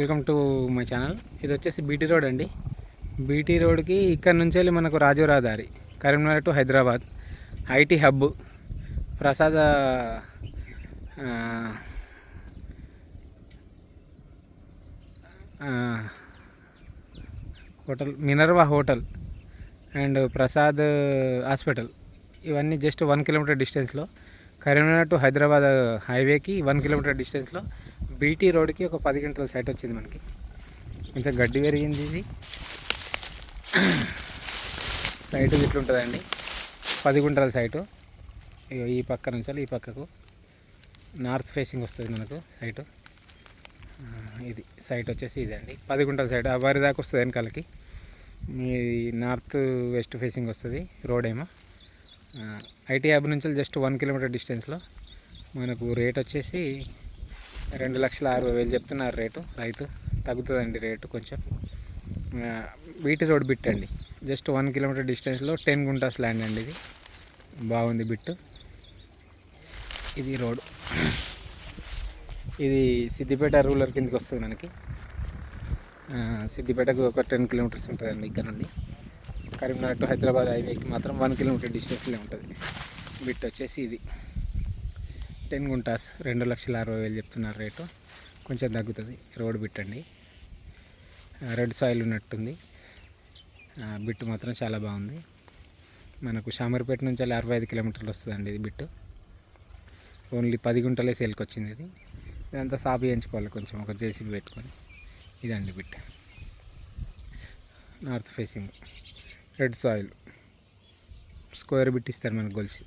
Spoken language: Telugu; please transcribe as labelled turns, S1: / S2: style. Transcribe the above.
S1: Welcome to my channel. ఇది వచ్చేసి బీటీ రోడ్ అండి. బీటీ రోడ్కి ఇక్కడ నుంచి వెళ్ళి మనకు రాజోరాదారి Karimnagar to Hyderabad IT hub Prasada hotel Minerva hotel and Prasad hospital ఇవన్నీ జస్ట్ 1 కిలోమీటర్ డిస్టెన్స్లో, కరీంనగర్ టు హైదరాబాద్ హైవేకి 1 కిలోమీటర్ డిస్టెన్స్లో బీటీ రోడ్కి ఒక 10 గంటల సైట్ వచ్చింది మనకి. కొంచెం గడ్డి పెరిగింది. ఇది సైటు ఇట్లుంటుందండి, 10 గుంటల సైటు. ఈ పక్క నుంచి ఈ పక్కకు నార్త్ ఫేసింగ్ వస్తుంది మనకు సైటు. ఇది సైట్ వచ్చేసి ఇదండి, 10 గుంటల సైట్. ఆ వారి దాకా వస్తుంది వెనకాలకి. మీ నార్త్ వెస్ట్ ఫేసింగ్ వస్తుంది రోడ్ ఏమో. ఐటీ హబ్ నుంచి జస్ట్ 1 కిలోమీటర్ డిస్టెన్స్లో మనకు రేట్ వచ్చేసి 2,60,000 చెప్తున్నారు రేటు. రైతు తగ్గుతుందండి రేటు కొంచెం. బీటీ రోడ్ బిట్ అండి, జస్ట్ 1 కిలోమీటర్ డిస్టెన్స్లో 10 గుంటాస్ ల్యాండ్ అండి. ఇది బాగుంది బిట్టు. ఇది రోడ్, ఇది సిద్దిపేట రూరల్ కిందకి వస్తుంది మనకి. సిద్దిపేటకు ఒక 10 కిలోమీటర్స్ ఉంటుందండి ఇక్కడ నుండి. కరీంనగర్ టు హైదరాబాద్ హైవేకి మాత్రం 1 కిలోమీటర్ డిస్టెన్స్లో ఉంటుంది. బిట్ వచ్చేసి ఇది 10 గుంటాస్, 2,60,000 చెప్తున్నారు రేటు. కొంచెం తగ్గుతుంది. రోడ్ బిట్ అండి, రెడ్ సాయిల్ ఉన్నట్టుంది. బిట్టు మాత్రం చాలా బాగుంది. మనకు షామర్పేట నుంచి 65 కిలోమీటర్లు వస్తుందండి ఇది బిట్టు. ఓన్లీ 10 గుంటలే సేల్కి వచ్చింది. ఇది ఇదంతా సాపు చేయించుకోవాలి కొంచెం, ఒక జేసీబీ పెట్టుకొని. ఇదండి bit, north facing, red soil, square bit ఇస్తారు మనకు గొలిసి.